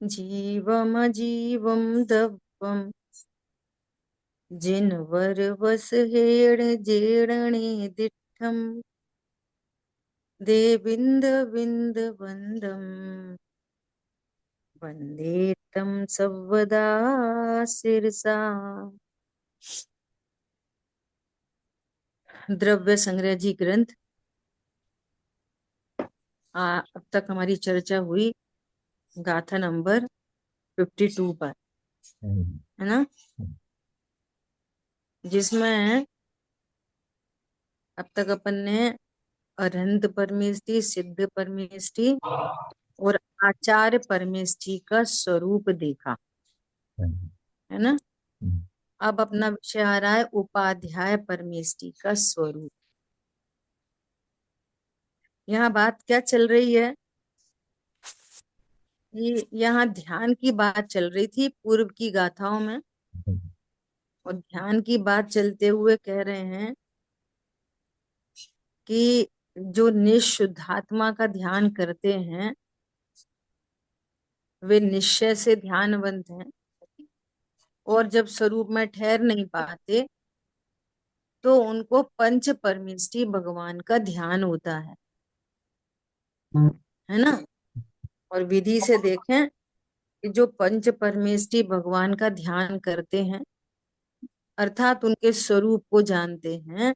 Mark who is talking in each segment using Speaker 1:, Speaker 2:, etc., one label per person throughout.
Speaker 1: जीवमजीवं दव्यं जिनवर वस हेण जेणणे दिठम दे बिंद बिंद बंदम वंदे तम सर्वदा सिरसा। द्रव्य संग्रह जी ग्रंथ। अब तक हमारी चर्चा हुई गाथा नंबर 52 पर, है ना, जिसमें अब तक अपन ने अरहंत परमेष्टि, सिद्ध परमेष्टि और आचार्य परमेष्टि का स्वरूप देखा, है ना। अब अपना विषय आ रहा है उपाध्याय परमेष्टि का स्वरूप। यहाँ बात क्या चल रही है? ये यहाँ ध्यान की बात चल रही थी पूर्व की गाथाओं में, और ध्यान की बात चलते हुए कह रहे हैं कि जो निशुद्धात्मा का ध्यान करते हैं वे निश्चय से ध्यानवंत हैं, और जब स्वरूप में ठहर नहीं पाते तो उनको पंच परमेष्टि भगवान का ध्यान होता है ना। और विधि से देखें कि जो पंच परमेष्टि भगवान का ध्यान करते हैं अर्थात उनके स्वरूप को जानते हैं,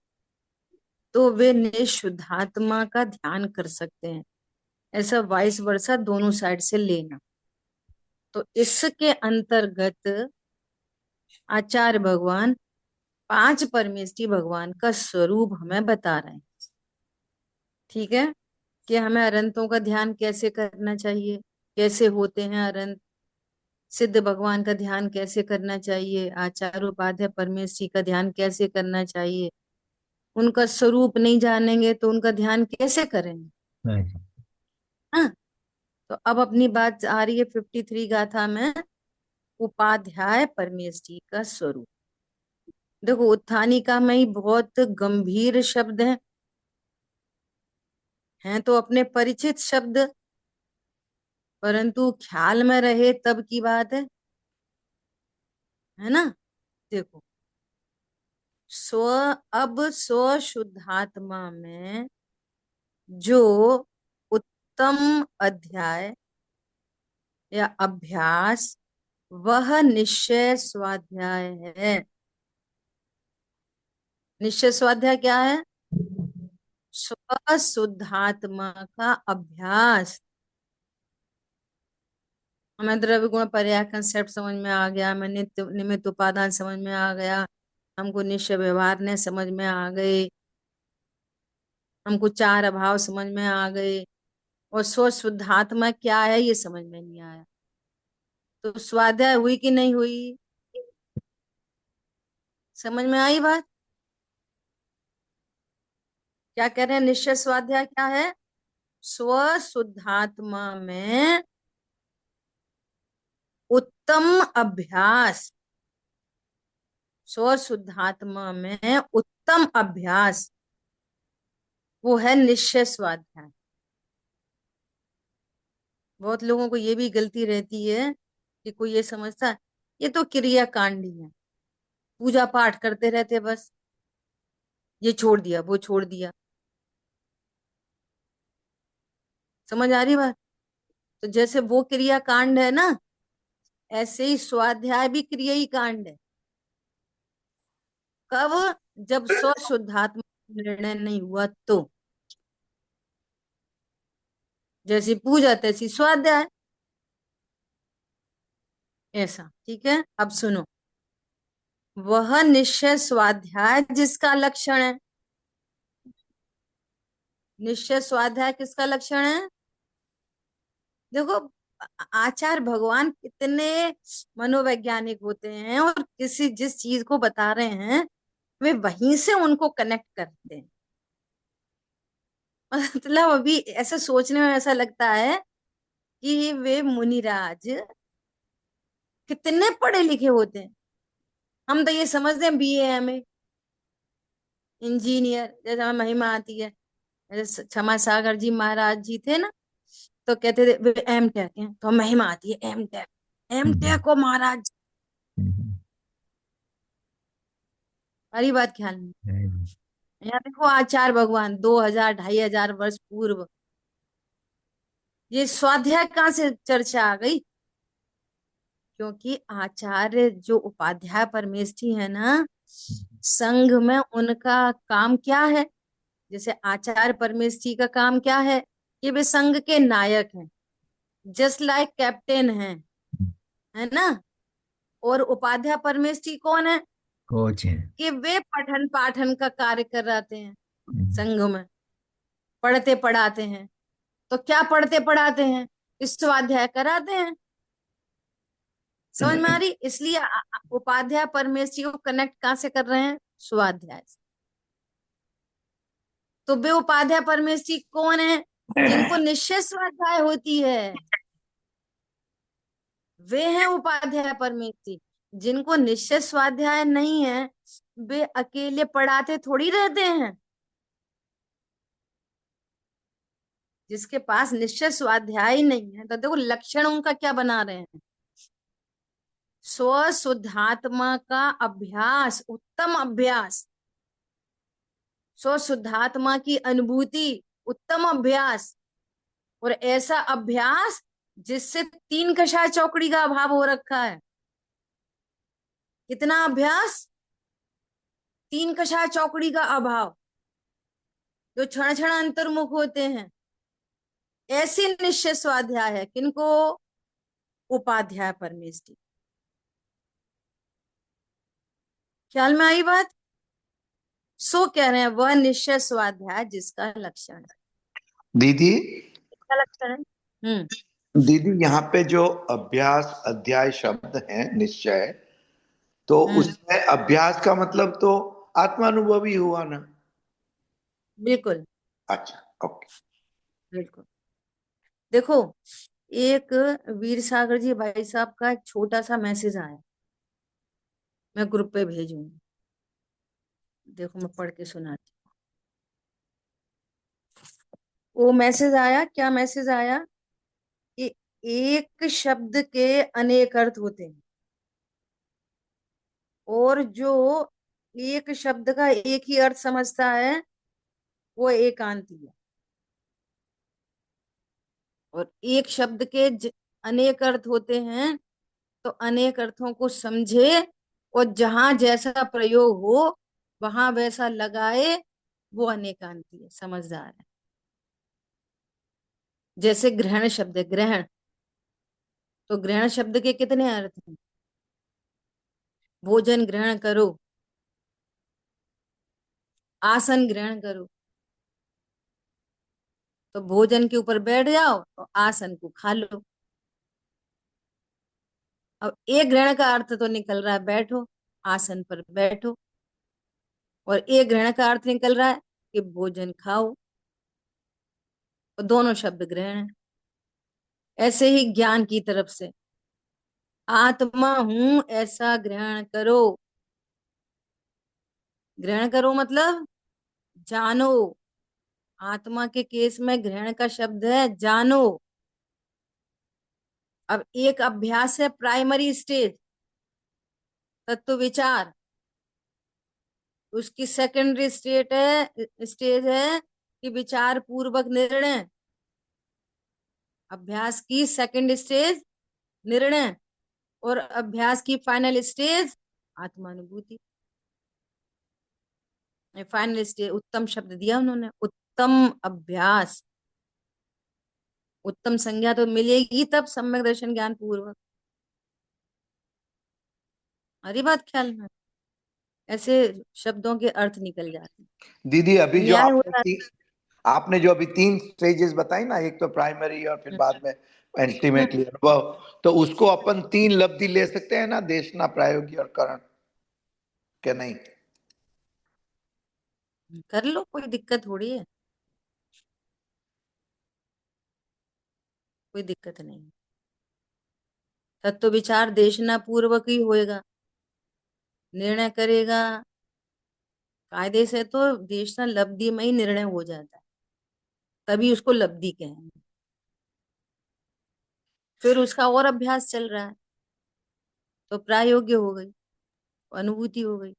Speaker 1: तो वे निशुद्धात्मा का ध्यान कर सकते हैं। ऐसा वाइस वर्सा दोनों साइड से लेना। तो इसके अंतर्गत आचार्य भगवान पांच परमेष्टि भगवान का स्वरूप हमें बता रहे हैं। ठीक है, कि हमें अरंतों का ध्यान कैसे करना चाहिए, कैसे होते हैं अरंत, सिद्ध भगवान का ध्यान कैसे करना चाहिए, आचार्य उपाध्याय परमेष्टि का ध्यान कैसे करना चाहिए। उनका स्वरूप नहीं जानेंगे तो उनका ध्यान कैसे करेंगे? हाँ। तो अब अपनी बात आ रही है 53 गाथा में उपाध्याय परमेष्टि का स्वरूप। देखो उत्थानिका में ही बहुत गंभीर शब्द हैं तो अपने परिचित शब्द, परंतु ख्याल में रहे तब की बात है ना। देखो स्व, अब स्व शुद्धात्मा में जो उत्तम अध्याय या अभ्यास वह निश्चय स्वाध्याय है। निश्चय स्वाध्याय क्या है? स्व शुद्धात्मा का अभ्यास। हमें द्रव्य गुण पर्याय कंसेप्ट समझ में आ गया, हमें नित्य निमित्त उपादान समझ में आ गया, हमको निश्चय व्यवहार ने समझ में आ गए, हमको चार अभाव समझ में आ गए, और स्व शुद्धात्मा क्या है ये समझ में नहीं आया। तो स्वाध्याय हुई कि नहीं हुई? समझ में आई बात? क्या कह रहे हैं? निश्चय स्वाध्याय क्या है? स्व शुद्धात्मा में उत्तम अभ्यास। स्व शुद्धात्मा में उत्तम अभ्यास वो है निश्चय स्वाध्याय। बहुत लोगों को ये भी गलती रहती है कि कोई ये समझता है ये तो क्रिया कांड ही है, पूजा पाठ करते रहते बस, ये छोड़ दिया वो छोड़ दिया। समझ आ रही बात? तो जैसे वो क्रिया कांड है ना, ऐसे ही स्वाध्याय भी क्रिया ही कांड है। कब? जब स्व शुद्धात्मा निर्णय नहीं हुआ तो। जैसी पूजा तैसी स्वाध्याय, ऐसा। ठीक है, अब सुनो। वह निश्चय स्वाध्याय जिसका लक्षण है, निश्चय स्वाध्याय किसका लक्षण है? देखो आचार्य भगवान कितने मनोवैज्ञानिक होते हैं, और किसी जिस चीज को बता रहे हैं वे वहीं से उनको कनेक्ट करते हैं। मतलब अभी ऐसे सोचने में ऐसा लगता है कि वे मुनिराज कितने पढ़े लिखे होते हैं। हम तो ये समझते हैं बीए एमए इंजीनियर, जैसे हमें महिमा आती है, जैसे क्षमा सागर जी महाराज जी थे ना, तो कहते थे वे एम टेक हैं, तो महिमा आती है एम टेक, एम
Speaker 2: हम्म,
Speaker 1: टेक को महाराज।
Speaker 2: हम्म,
Speaker 1: हरी बात ख्याल में।
Speaker 2: हम्म,
Speaker 1: यहाँ देखो आचार्य भगवान 2000 2500 वर्ष पूर्व, ये स्वाध्याय कहाँ से चर्चा आ गई? क्योंकि आचार्य जो उपाध्याय परमेष्ठी है ना, संघ में उनका काम क्या है? जैसे आचार्य परमेष्ठी का काम क्या है कि वे संघ के नायक हैं, जस्ट लाइक कैप्टन है ना। और उपाध्याय परमेष्ठी कौन है?
Speaker 2: कोच है।
Speaker 1: कि वे पठन पाठन का कार्य कर रहे हैं
Speaker 2: हम्म,
Speaker 1: संघ में, पढ़ते पढ़ाते हैं। तो क्या पढ़ते पढ़ाते हैं? इस स्वाध्याय कराते हैं। समझ में आ रही? इसलिए उपाध्याय परमेष्ठी को कनेक्ट कहाँ से कर रहे हैं? स्वाध्याय से। तो वे उपाध्याय परमेष्ठी कौन है? जिनको निश्चय स्वाध्याय होती है, वे हैं उपाध्याय परमेष्ठी। जिनको निश्चय स्वाध्याय नहीं है, वे अकेले पढ़ाते थोड़ी रहते हैं। जिसके पास निश्चय स्वाध्याय नहीं है, तो देखो लक्षण उनका क्या बना रहे हैं? स्व शुद्धात्मा का अभ्यास, उत्तम अभ्यास, स्व शुद्धात्मा की अनुभूति, उत्तम अभ्यास। और ऐसा अभ्यास जिससे तीन कषाय चौकड़ी का अभाव हो रखा है। कितना अभ्यास? तीन कषाय चौकड़ी का अभाव, जो क्षण क्षण अंतर्मुख होते हैं। ऐसी निश्चय स्वाध्याय है किनको? उपाध्याय परमेष्ठी। ख्याल में आई बात? सो कह रहे हैं वह निश्चय स्वाध्याय जिसका लक्षण है।
Speaker 2: दीदी,
Speaker 1: इसका लक्षण है। हम्म।
Speaker 2: दीदी यहाँ पे जो अभ्यास अध्याय शब्द है निश्चय, तो
Speaker 1: हम्म।
Speaker 2: उसमें अभ्यास का मतलब तो आत्मानुभव ही हुआ ना।
Speaker 1: बिल्कुल।
Speaker 2: अच्छा, ओके।
Speaker 1: बिल्कुल। देखो, एक वीर सागर जी भाई साहब का एक छोटा सा मैसेज आया, मैं ग्रुप पे भेजूंगी। देखो मैं पढ़ के सुनाती हूँ। वो मैसेज आया, क्या मैसेज आया कि एक शब्द के अनेक अर्थ होते हैं, और जो एक शब्द का एक ही अर्थ समझता है वो एकांती है। और एक शब्द के अनेक अर्थ होते हैं, तो अनेक अर्थों को समझे और जहां जैसा प्रयोग हो वहां वैसा लगाए, वो अनेकांती है, समझदार है। जैसे ग्रहण शब्द है, ग्रहण, तो ग्रहण शब्द के कितने अर्थ हैं? भोजन ग्रहण करो, आसन ग्रहण करो। तो भोजन के ऊपर बैठ जाओ और आसन को खा लो। अब एक ग्रहण का अर्थ तो निकल रहा है बैठो, आसन पर बैठो। और एक ग्रहण का अर्थ निकल रहा है कि भोजन खाओ। और दोनों शब्द ग्रहण है। ऐसे ही ज्ञान की तरफ से, आत्मा हूं ऐसा ग्रहण करो। ग्रहण करो मतलब जानो। आत्मा के केस में ग्रहण का शब्द है जानो। अब एक अभ्यास है प्राइमरी स्टेज, तत्व विचार। उसकी सेकेंडरी स्टेज है कि विचार पूर्वक निर्णय। अभ्यास की सेकंड स्टेज निर्णय, और अभ्यास की फाइनल स्टेज आत्मानुभूति। फाइनल स्टेज उत्तम शब्द दिया उन्होंने, उत्तम अभ्यास। उत्तम संज्ञा तो मिलेगी तब सम्यक दर्शन ज्ञान पूर्वक। हरी बात ख्याल में। ऐसे शब्दों के अर्थ निकल जाते हैं,
Speaker 2: दीदी, अभी जो
Speaker 1: न्याय होता है।
Speaker 2: आपने जो अभी तीन स्टेजेस बताई ना, एक तो प्राइमरी और फिर बाद में
Speaker 1: हम्म,
Speaker 2: अल्टीमेटली अनुभव, तो उसको अपन तीन लब्धि ले सकते हैं ना, देशना, प्रायोगी और करण, क्या नहीं?
Speaker 1: कर लो, कोई दिक्कत थोड़ी है। कोई दिक्कत नहीं। तत्व विचार देशना पूर्वक ही होएगा, निर्णय करेगा। कायदे से तो देशना लब्धि में ही निर्णय हो जाता है, तभी उसको लब्धि कहेंगे। फिर उसका और अभ्यास चल रहा है, तो प्रायोग्य हो गई, अनुभूति हो गई।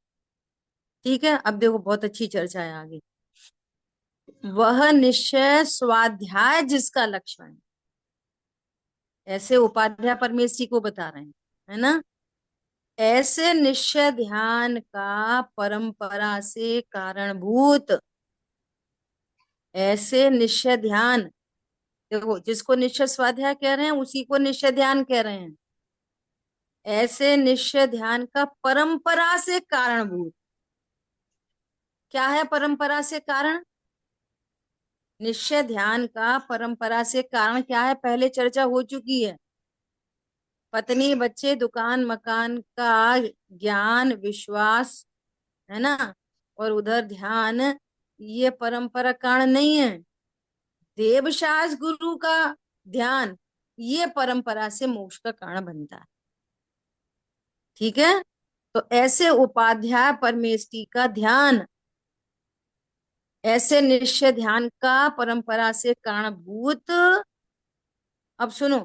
Speaker 1: ठीक है, अब देखो बहुत अच्छी चर्चा है आगे। वह निश्चय स्वाध्याय जिसका लक्षण है, ऐसे उपाध्याय परमेश को बता रहे हैं, है ना। ऐसे निश्चय ध्यान का परंपरा से कारणभूत, ऐसे निश्चय ध्यान, देखो जिसको निश्चय स्वाध्याय कह रहे हैं उसी को निश्चय ध्यान कह रहे हैं। ऐसे निश्चय ध्यान का परंपरा से कारणभूत, क्या है परंपरा से कारण? निश्चय ध्यान का परंपरा से कारण क्या है, पहले चर्चा हो चुकी है। पत्नी बच्चे दुकान मकान का ज्ञान विश्वास, है ना, और उधर ध्यान, ये परंपरा कारण नहीं है। देवशास गुरु का ध्यान, ये परंपरा से मोक्ष का कारण बनता है। ठीक है, तो ऐसे उपाध्याय परमेष्टि का ध्यान, ऐसे निश्चय ध्यान का परंपरा से कारणभूत। अब सुनो,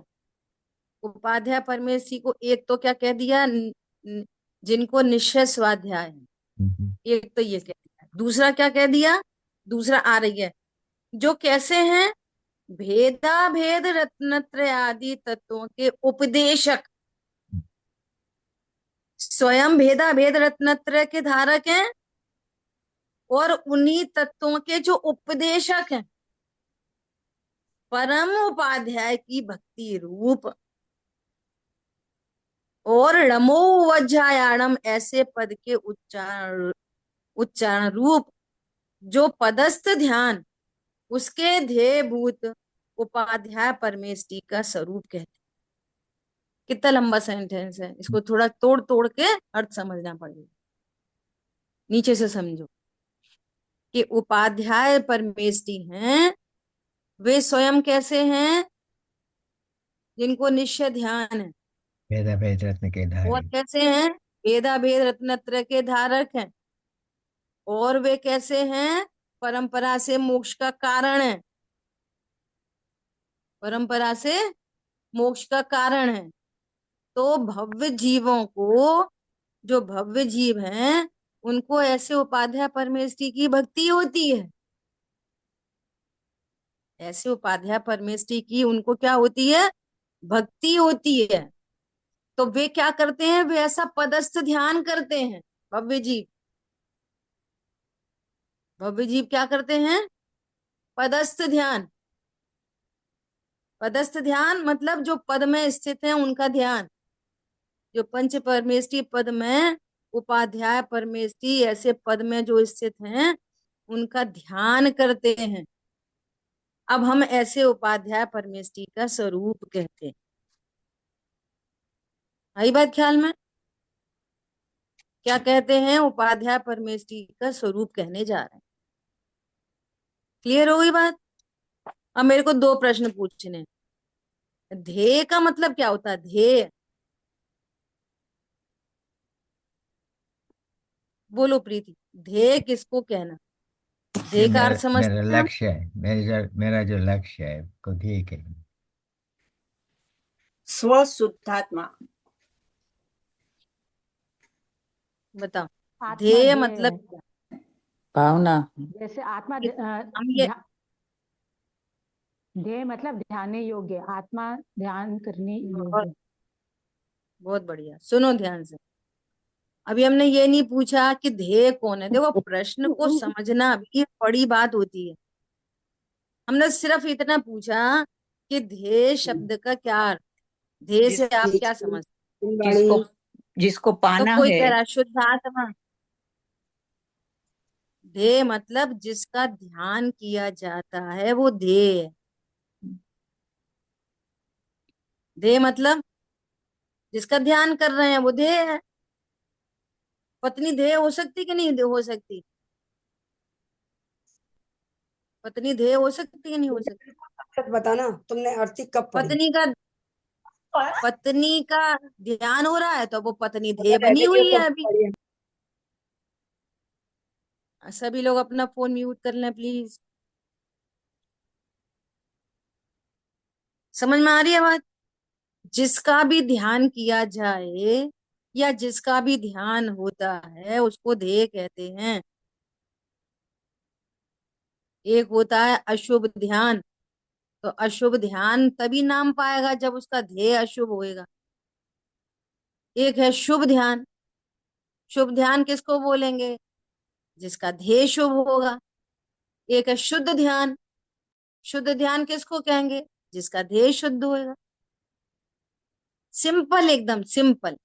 Speaker 1: उपाध्याय परमेष्टि को एक तो क्या कह दिया, जिनको निश्चय स्वाध्याय है, एक तो ये कह दिया। दूसरा क्या कह दिया, दूसरा आ रही है, जो कैसे हैं, भेदा भेद रत्नत्रय आदि तत्वों के उपदेशक, स्वयं भेदा भेद रत्नत्रय के धारक हैं और उन्हीं तत्वों के जो उपदेशक हैं, परम उपाध्याय की भक्ति रूप और रमो वज्जायाणम, ऐसे पद के उच्चारण उच्चारण रूप जो पदस्थ ध्यान, उसके ध्येयभूत उपाध्याय परमेष्टि का स्वरूप कहते। कितना लंबा सेंटेंस है, इसको थोड़ा तोड़ तोड़ के अर्थ समझना पड़ेगा। नीचे से समझो कि उपाध्याय परमेष्टि हैं, वे स्वयं कैसे हैं, जिनको निश्चय ध्यान है।
Speaker 3: भेदा भेद रत्न के
Speaker 1: और
Speaker 3: धारी।
Speaker 1: कैसे हैं, भेदा भेद रत्नत्रय के धारक हैं। और वे कैसे हैं, परंपरा से मोक्ष का कारण है, परंपरा से मोक्ष का कारण है। तो भव्य जीवों को, जो भव्य जीव हैं, उनको ऐसे उपाध्याय परमेष्टि की भक्ति होती है। ऐसे उपाध्याय परमेष्टि की उनको क्या होती है, भक्ति होती है। तो वे क्या करते हैं, वे ऐसा पदस्थ ध्यान करते हैं। भव्य जीव, भव्य जीव क्या करते हैं, पदस्थ ध्यान। पदस्थ ध्यान मतलब जो पद में स्थित है उनका ध्यान, जो पंच परमेष्टि पद में, उपाध्याय परमेष्टि ऐसे पद में जो स्थित हैं, उनका ध्यान करते हैं। अब हम ऐसे उपाध्याय परमेष्टि का स्वरूप कहते हैं। आई बात ख्याल में, क्या कहते हैं, उपाध्याय परमेष्टि का स्वरूप कहने जा रहे हैं। क्लियर हो गई बात। अब मेरे को दो प्रश्न पूछने हैं। ध्येय का मतलब क्या होता है, ध्येय बोलो प्रीति, ध्येय किसको कहना,
Speaker 3: ये
Speaker 1: ध्येय का
Speaker 3: मेरा
Speaker 1: अर्थ
Speaker 3: मेरा
Speaker 1: समझते हैं हम?
Speaker 3: लक्ष्य है, मेरा जो लक्ष्य है को ध्येय के।
Speaker 4: स्वशुद्धात्मा।
Speaker 1: बताओ,
Speaker 5: आत्मा
Speaker 1: ध्येय
Speaker 5: ध्येय
Speaker 1: मतलब
Speaker 5: है।
Speaker 1: क्या?
Speaker 5: भावना। जैसे आत्मा
Speaker 1: हम ये,
Speaker 5: ध्येय मतलब ध्यान योग्य, आत्मा ध्यान करने
Speaker 1: बहुत
Speaker 5: योग्य।
Speaker 1: बहुत बढ़िया, सुनो ध्यान से। अभी हमने ये नहीं पूछा कि ध्येय कौन है, देखो प्रश्न को समझना भी बड़ी बात होती है। हमने सिर्फ इतना पूछा कि ध्येय शब्द का क्या अर्थ, ध्येय से आप क्या समझते?
Speaker 4: जिसको जिसको
Speaker 1: तो
Speaker 4: पाना
Speaker 1: कोई
Speaker 4: है।
Speaker 1: कह रहा है शुद्ध आत्मा। ध्येय मतलब जिसका ध्यान किया जाता है वो ध्येय है। ध्येय मतलब जिसका ध्यान कर रहे हैं वो ध्येय है। पत्नी ध्येय हो सकती कि नहीं हो सकती, पत्नी ध्येय हो सकती कि नहीं हो सकती?
Speaker 4: सच बताना, तुमने अर्थी कब पढ़ी?
Speaker 1: पत्नी का, पत्नी का ध्यान हो रहा है तो वो पत्नी
Speaker 4: पता
Speaker 1: ध्येय बनी
Speaker 4: रहने दियो,
Speaker 1: हुई है
Speaker 4: कब
Speaker 1: अभी।
Speaker 4: पढ़ी है?
Speaker 1: सभी लोग अपना फोन म्यूट कर लें प्लीज। समझ में आ रही है बात? जिसका भी ध्यान किया जाए या जिसका भी ध्यान होता है उसको ध्येय कहते हैं। एक होता है अशुभ ध्यान, तो अशुभ ध्यान तभी नाम पाएगा जब उसका ध्येय अशुभ होएगा। एक है शुभ ध्यान। शुभ ध्यान किसको बोलेंगे? जिसका ध्येय शुभ होगा। एक है शुद्ध ध्यान। शुद्ध ध्यान किसको कहेंगे? जिसका ध्येय शुद्ध होगा। सिंपल, एकदम सिंपल।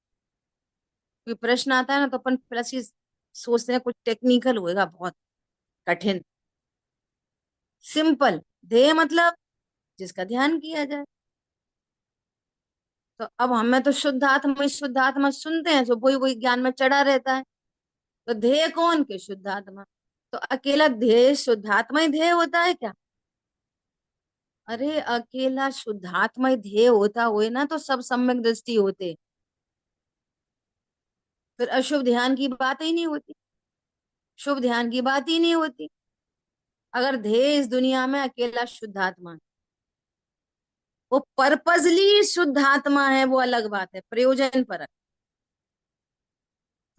Speaker 1: कोई प्रश्न आता है ना तो अपन प्लस ही सोचते हैं कुछ टेक्निकल होएगा, बहुत कठिन। सिंपल ध्येय मतलब जिसका ध्यान किया जाए। तो अब हमें तो शुद्धात्मा शुद्धात्मा सुनते हैं, तो वही वही ज्ञान में चढ़ा रहता है। तो ध्येय कौन के? शुद्धात्मा। तो अकेला ध्येय शुद्धात्मा ही ध्येय होता है क्या? अरे अकेला शुद्धात्मा ही ध्येय होता हुए ना तो सब सम्यक दृष्टि होते, फिर अशुभ ध्यान की बात ही नहीं होती, शुभ ध्यान की बात ही नहीं होती। अगर ध्येय इस दुनिया में अकेला शुद्धात्मा है, वो पर्पजली शुद्धात्मा है, वो अलग बात है, प्रयोजन परक।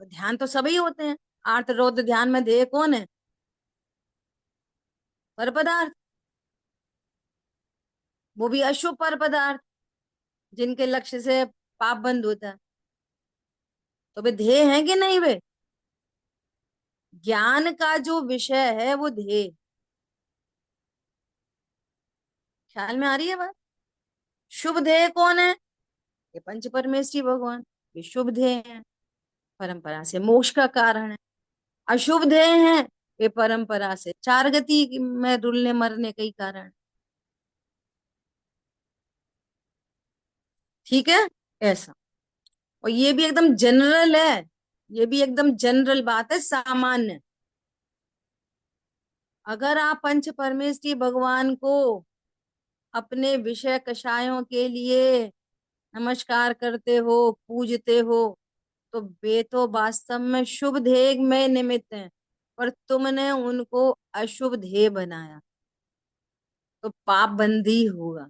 Speaker 1: तो ध्यान तो सभी होते हैं। आर्त रौद्र ध्यान में ध्येय कौन है? पर पदार्थ। वो भी अशुभ पर पदार्थ जिनके लक्ष्य से पाप बंद होता है। तो वे ध्येय हैं कि नहीं? वे ज्ञान का जो विषय है वो ध्येय। ख्याल में आ रही है बात? शुभ ध्येय कौन है? ये पंच परमेष्ठी भगवान, ये शुभ ध्येय है, परंपरा से मोक्ष का कारण है। अशुभ ध्येय है, ये परंपरा से चार गति में रुलने मरने का ही कारण। ठीक है, ऐसा। और ये भी एकदम जनरल है, ये भी एकदम जनरल बात है, सामान्य। अगर आप पंच परमेष्ठी भगवान को अपने विषय कषायों के लिए नमस्कार करते हो, पूजते हो, तो वे तो वास्तव में शुभ ध्येय में निमित्त हैं, पर तुमने उनको अशुभ ध्येय बनाया तो पाप बंदी होगा।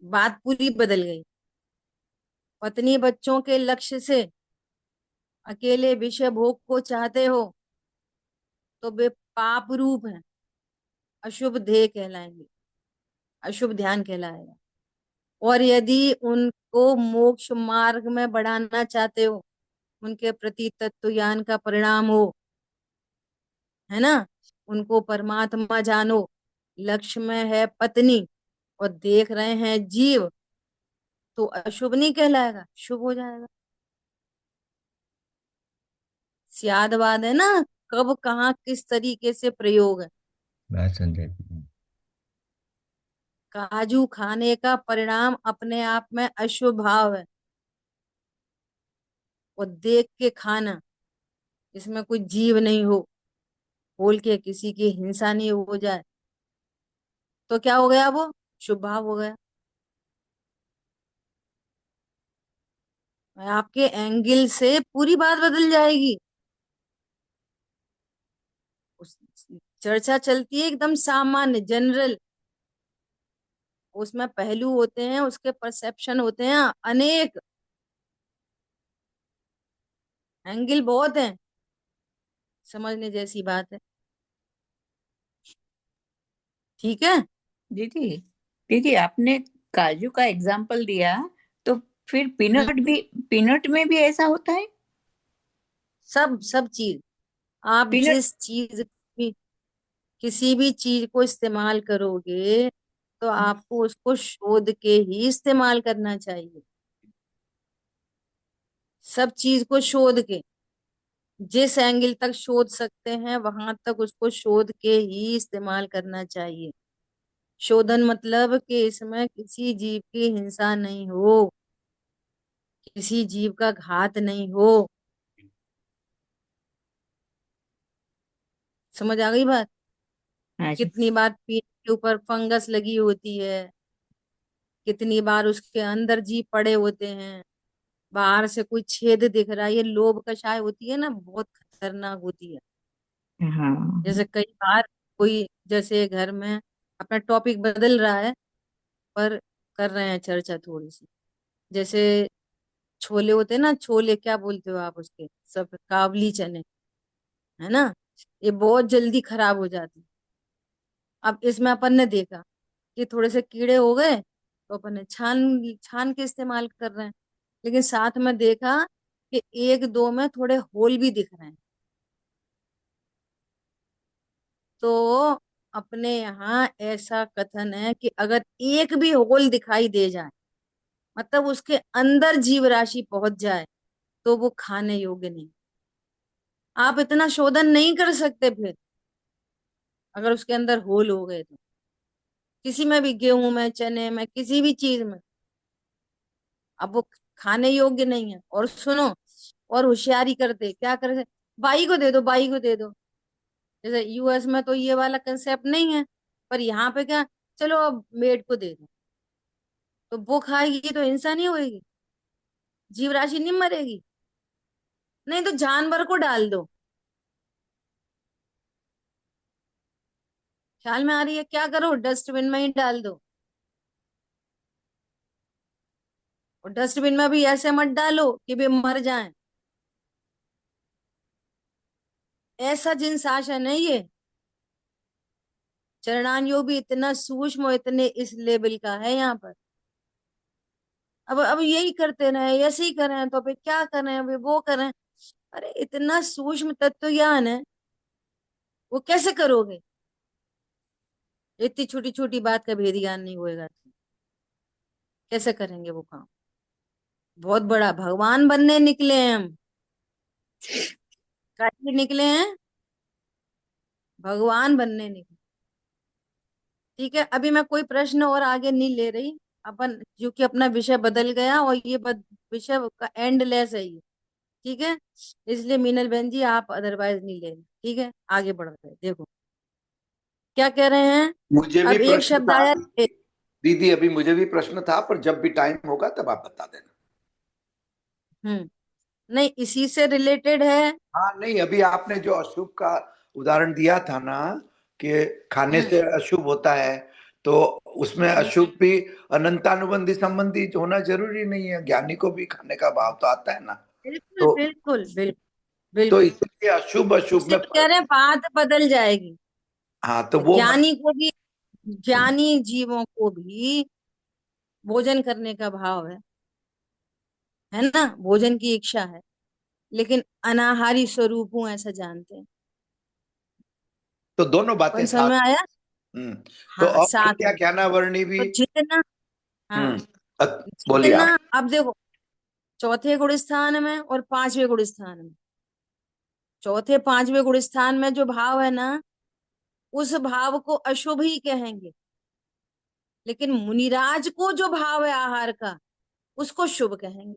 Speaker 1: बात पूरी बदल गई। पत्नी बच्चों के लक्ष्य से अकेले विषय भोग को चाहते हो तो वे पाप रूप हैं, अशुभ ध्येय कहलाएंगे, अशुभ ध्यान कहलाएगा। और यदि उनको मोक्ष मार्ग में बढ़ाना चाहते हो, उनके प्रति तत्व ज्ञान का परिणाम हो, है ना, उनको परमात्मा जानो, लक्ष्य में है पत्नी और देख रहे हैं जीव, तो अशुभ नहीं कहलाएगा, शुभ हो जाएगा। सियादवाद है ना, कब कहाँ किस तरीके से प्रयोग है।
Speaker 3: बात समझे।
Speaker 1: काजू खाने का परिणाम अपने आप में अशुभ भाव है, और देख के खाना, इसमें कोई जीव नहीं हो, बोल के किसी की हिंसा नहीं हो जाए, तो क्या हो गया? वो शुभ भाव हो गया। आपके एंगल से पूरी बात बदल जाएगी। उस चर्चा चलती है एकदम सामान्य, जनरल। उसमें पहलू होते हैं, उसके परसेप्शन होते हैं अनेक, एंगल बहुत हैं, समझने जैसी बात है। ठीक है।
Speaker 6: दीदी, दीदी आपने काजू का एग्जाम्पल दिया, तो फिर पीनट भी, पीनट में भी ऐसा होता है?
Speaker 1: सब सब चीज, आप
Speaker 6: पीनट।
Speaker 1: जिस चीज भी, किसी भी चीज को इस्तेमाल करोगे तो आपको उसको शोध के ही इस्तेमाल करना चाहिए। सब चीज को शोध के, जिस एंगल तक शोध सकते हैं वहां तक उसको शोध के ही इस्तेमाल करना चाहिए। शोधन मतलब कि इसमें किसी जीव की हिंसा नहीं हो, किसी जीव का घात नहीं हो। समझ आ गई बात?
Speaker 6: हाँ जी।
Speaker 1: कितनी बार पेट के ऊपर फंगस लगी होती है, कितनी बार उसके अंदर जीव पड़े होते हैं, बाहर से कोई छेद दिख रहा है, ये लोभ कषाय होती है ना, बहुत खतरनाक होती है।
Speaker 6: हाँ।
Speaker 1: जैसे कई बार कोई, जैसे घर में, अपना टॉपिक बदल रहा है, पर कर रहे हैं चर्चा थोड़ी सी। जैसे छोले होते हैं ना, छोले क्या बोलते हो आप उसके, सब काबली चने, है ना, ये बहुत जल्दी खराब हो जाते हैं। अब इसमें अपन ने देखा कि थोड़े से कीड़े हो गए तो अपन ने छान छान के इस्तेमाल कर रहे हैं, लेकिन साथ में देखा कि एक दो में थोड़े होल भी दिख रहे हैं। तो अपने यहाँ ऐसा कथन है कि अगर एक भी होल दिखाई दे जाए, मतलब उसके अंदर जीव राशि पहुंच जाए, तो वो खाने योग्य नहीं। आप इतना शोधन नहीं कर सकते फिर, अगर उसके अंदर होल हो गए तो, किसी में भी, गेहूं में, चने में, किसी भी चीज में, अब वो खाने योग्य नहीं है। और सुनो, और होशियारी करते क्या करते, बाई को दे दो, बाई को दे दो। जैसे यूएस में तो ये वाला कंसेप्ट नहीं है, पर यहाँ पे क्या, चलो अब मेड को दे दो, तो वो खाएगी तो इंसान ही होएगी, जीव राशि नहीं मरेगी। नहीं तो जानवर को डाल दो। ख्याल में आ रही है? क्या करो, डस्टबिन में ही डाल दो। और डस्टबिन में भी ऐसे मत डालो कि वे मर जाएं। ऐसा जिन शासन है ये। चरणान योग भी इतना सूक्ष्म, इतने इस लेवल का है यहाँ पर। अब यही करते रहे, ऐसे ही करें तो फिर क्या करें, अभी वो करें। अरे इतना सूक्ष्म तत्व ज्ञान है, वो कैसे करोगे? इतनी छोटी छोटी बात का भेद ज्ञान नहीं होएगा तो कैसे करेंगे वो काम? बहुत बड़ा भगवान बनने निकले हैं हम। काहे निकले हैं? भगवान बनने निकले। ठीक है, अभी मैं कोई प्रश्न और आगे नहीं ले रही, अपन क्योंकि अपना विषय बदल गया और ये विषय का एंड लेस है ये। ठीक है, इसलिए मीनल बहन जी आप अदरवाइज नहीं लेना। ठीक है, आगे बढ़ रहे, देखो क्या कह रहे हैं।
Speaker 2: मुझे भी
Speaker 1: अब एक
Speaker 2: प्रश्न
Speaker 1: शब्द
Speaker 2: था
Speaker 1: आया।
Speaker 2: दीदी, अभी मुझे भी प्रश्न था, पर जब भी टाइम होगा तब आप बता देना।
Speaker 1: नहीं, इसी से रिलेटेड है।
Speaker 2: हाँ नहीं, अभी आपने जो अशुभ का उदाहरण दिया था ना, कि खाने
Speaker 1: हम्म
Speaker 2: से अशुभ होता है, तो उसमें
Speaker 1: हम्म,
Speaker 2: अशुभ भी अनंतानुबंधी संबंधी होना जरूरी नहीं है, ज्ञानी को भी खाने का भाव तो आता है ना।
Speaker 1: बिल्कुल
Speaker 2: तो
Speaker 1: बिल्कुल बिल्कुल
Speaker 2: तो
Speaker 1: बिल्कुल।
Speaker 2: इसलिए अशुभ अशुभ
Speaker 1: इसलिए
Speaker 2: में
Speaker 1: कह
Speaker 2: फर्क।
Speaker 1: रहे हैं बात बदल जाएगी।
Speaker 2: हाँ तो वो मत।
Speaker 1: ज्ञानी को भी, ज्ञानी जीवों को भी भोजन करने का भाव है ना, भोजन की इच्छा है, लेकिन अनाहारी स्वरूप हूं ऐसा जानते हैं।
Speaker 2: तो दोनों बातें
Speaker 1: कौन समझ
Speaker 2: साथ।
Speaker 1: में आया?
Speaker 2: हम्म। तो
Speaker 1: हाँ, साथ
Speaker 2: अप्रत्या
Speaker 1: में।
Speaker 2: ज्ञानावरणी भी।
Speaker 1: तो जितना, हाँ,
Speaker 2: हम्म। बोलिए
Speaker 1: जितना,
Speaker 2: आप।
Speaker 1: अब देखो, चौथे गुण स्थान में और पांचवे गुण स्थान में, चौथे पांचवे गुण स्थान में जो भाव है ना, उस भाव को अशुभ ही कहेंगे, लेकिन मुनिराज को जो भाव है आहार का, उसको शुभ कहेंगे।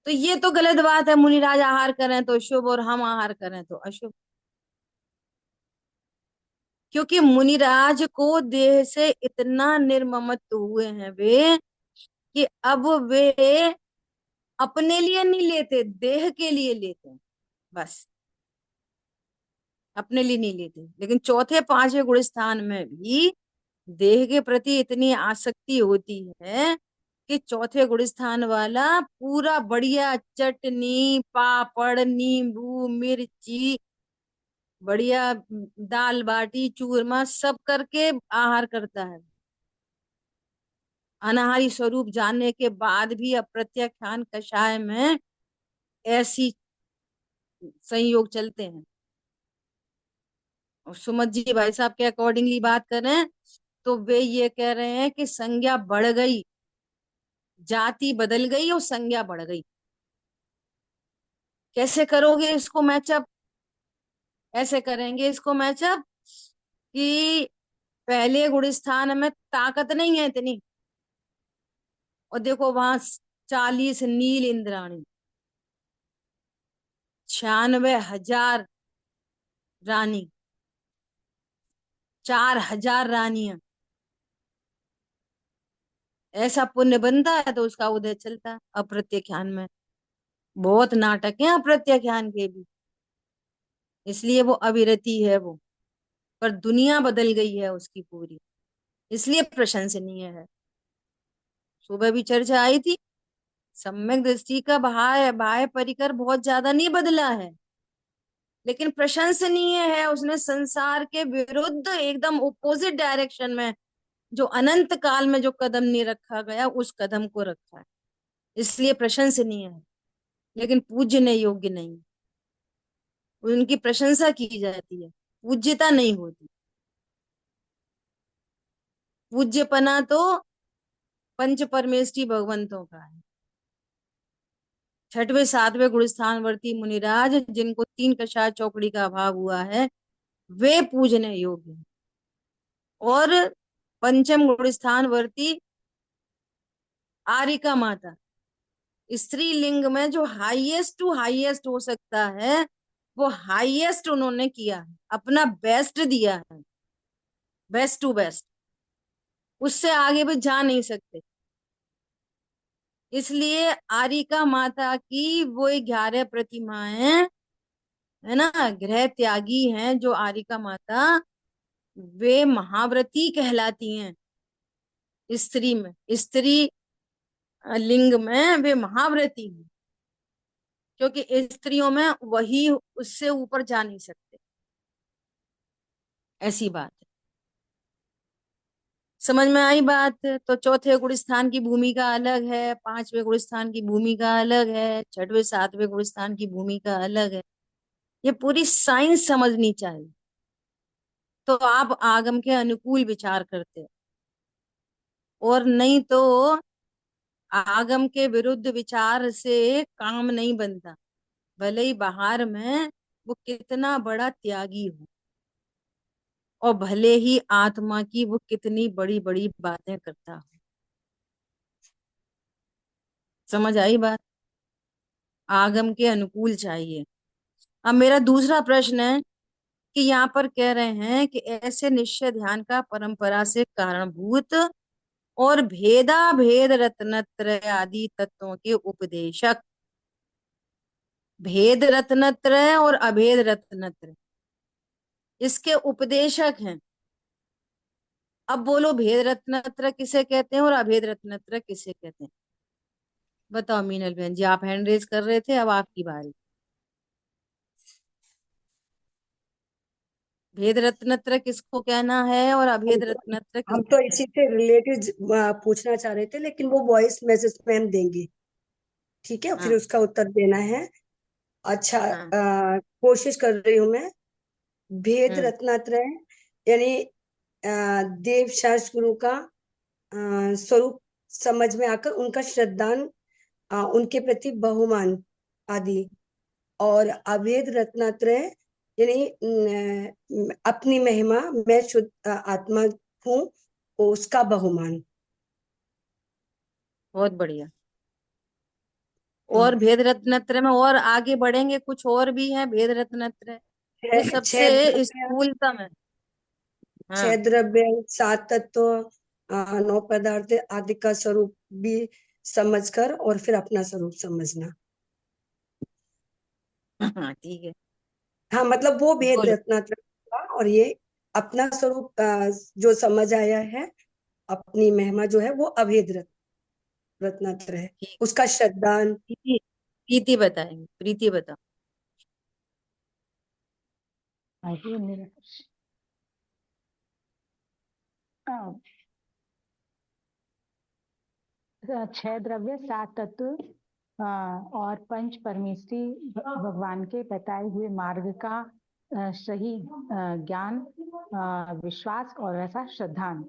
Speaker 1: तो ये तो गलत बात है, मुनिराज आहार करें तो शुभ और हम आहार करें तो अशुभ। क्योंकि मुनिराज को देह से इतना निर्ममत्व हुए हैं वे, कि अब वे अपने लिए नहीं लेते, देह के लिए लेते हैं बस, अपने लिए नहीं लेते। लेकिन चौथे पांचवे गुण स्थान में भी देह के प्रति इतनी आसक्ति होती है कि चौथे गुण स्थान वाला पूरा बढ़िया चटनी, पापड़, नींबू, मिर्ची, बढ़िया दाल बाटी, चूरमा सब करके आहार करता है। अनाहारी स्वरूप जानने के बाद भी अप्रत्याख्यान कषाय में ऐसी संयोग चलते हैं। और सुमत जी भाई साहब के अकॉर्डिंगली बात करें तो वे ये कह रहे हैं कि संज्ञा बढ़ गई, जाति बदल गई और संज्ञा बढ़ गई। कैसे करोगे इसको मैचअप? ऐसे करेंगे इसको मैचअप कि पहले गुण स्थान में ताकत नहीं है इतनी, और देखो वहां 40 नील इंद्राणी, 96,000 रानी, 4,000 रानियां, ऐसा पुण्य बनता है तो उसका उदय चलता है अप्रत्याख्यान में। बहुत नाटक है अप्रत्याख्यान के भी, इसलिए वो अविरति है वो, पर दुनिया बदल गई है उसकी पूरी। इसलिए प्रशंसनीय है। सुबह भी चर्चा आई थी, सम्यक दृष्टि का बाह्य बाह्य परिकर बहुत ज्यादा नहीं बदला है, लेकिन प्रशंसनीय है। उसने संसार के विरुद्ध एकदम ओपोजिट डायरेक्शन में, जो अनंत काल में जो कदम नहीं रखा गया, उस कदम को रखा है, इसलिए प्रशंसनीय है। लेकिन पूज्यने योग्य नहीं, उनकी प्रशंसा की जाती है, पूज्यता नहीं होती। पूज्यपना तो पंच परमेष्ठी भगवंतों का है। छठवें सातवें गुणस्थानवर्ती मुनिराज, जिनको तीन कषाय चौकड़ी का अभाव हुआ है, वे पूजने योग्य हैं। और पंचम गुणस्थानवर्ती आरिका माता, स्त्रीलिंग में जो हाईएस्ट टू हाईएस्ट हो सकता है, वो हाईएस्ट उन्होंने किया है, अपना बेस्ट दिया है, बेस्ट टू बेस्ट। उससे आगे भी जा नहीं सकते। इसलिए आरिका माता की वो 11 प्रतिमाएं है ना, गृह त्यागी हैं जो आरिका माता, वे महाव्रती कहलाती हैं। स्त्री में, स्त्री लिंग में वे महाव्रती हैं, क्योंकि स्त्रियों में वही, उससे ऊपर जा नहीं सकते, ऐसी बात है। समझ में आई बात? तो चौथे गुणस्थान की भूमिका अलग है, पांचवें गुणस्थान की भूमिका अलग है, छठवें सातवें गुणस्थान की भूमिका अलग है। ये पूरी साइंस समझनी चाहिए, तो आप आगम के अनुकूल विचार करते हो, और नहीं तो आगम के विरुद्ध विचार से काम नहीं बनता। भले ही बाहर में वो कितना बड़ा त्यागी हो, और भले ही आत्मा की वो कितनी बड़ी बड़ी बातें करता हो। समझ आई बात? आगम के अनुकूल चाहिए। अब मेरा दूसरा प्रश्न है कि यहाँ पर कह रहे हैं कि ऐसे निश्चय ध्यान का परंपरा से कारणभूत और भेदा भेद रत्नत्रय आदि तत्वों के उपदेशक, भेद रत्नत्रय और अभेद रत्नत्रय इसके उपदेशक हैं। अब बोलो, भेद रत्नत्रय किसे कहते हैं और अभेद रत्नत्रय किसे कहते हैं? बताओ मीनल बहन जी, आप हैंड रेज कर रहे थे, अब आपकी बारी। भेद रत्नत्रय किसको कहना है और
Speaker 4: हम
Speaker 1: अभेद
Speaker 4: तो
Speaker 1: रत्नत्रय
Speaker 4: हम
Speaker 1: किसको
Speaker 4: तो
Speaker 1: कहना
Speaker 4: इसी से रिलेटेड पूछना चाह रहे थे, लेकिन वो वॉइस मैसेज में हम देंगे, ठीक है?
Speaker 1: है?
Speaker 4: फिर
Speaker 1: हाँ
Speaker 4: उसका उत्तर देना है। अच्छा,
Speaker 1: हाँ।
Speaker 4: कोशिश कर रही हूँ मैं। भेद
Speaker 1: हम्म।
Speaker 4: रत्नात्रय यानी देव शास्त्र गुरु का स्वरूप समझ में आकर उनका श्रद्धान, उनके प्रति बहुमान आदि। और अभेद रत्नात्रय यानी अपनी महिमा, मैं शुद्ध आत्मा हूँ, उसका बहुमान।
Speaker 1: बहुत बढ़िया। और
Speaker 4: हम्म।
Speaker 1: भेद रत्नत्रय में और आगे बढ़ेंगे, कुछ और भी है भेद रत्नत्रय, ये
Speaker 4: छह
Speaker 1: सबसे
Speaker 4: द्रव्य,
Speaker 1: स्थूलतम है।
Speaker 4: छह
Speaker 1: हाँ।
Speaker 4: द्रव्य, सात तत्व, नौ पदार्थ आदि का स्वरूप भी समझकर और फिर अपना स्वरूप समझना।
Speaker 1: हाँ ठीक है।
Speaker 4: हाँ, मतलब वो भेद
Speaker 1: बोलो।
Speaker 4: रत्नात्रय का, और ये अपना स्वरूप जो समझ आया है, अपनी महिमा जो है वो अभेद रत्नात्रय है,
Speaker 1: ठीक।
Speaker 4: उसका श्रद्धान।
Speaker 1: प्रीति, प्रीति बताएंगे, प्रीति बताओ।
Speaker 5: आइए मेरा छह द्रव्य, सात तत्व और पंच परमेष्ठी भगवान के बताए हुए मार्ग का सही ज्ञान, विश्वास और ऐसा श्रद्धान,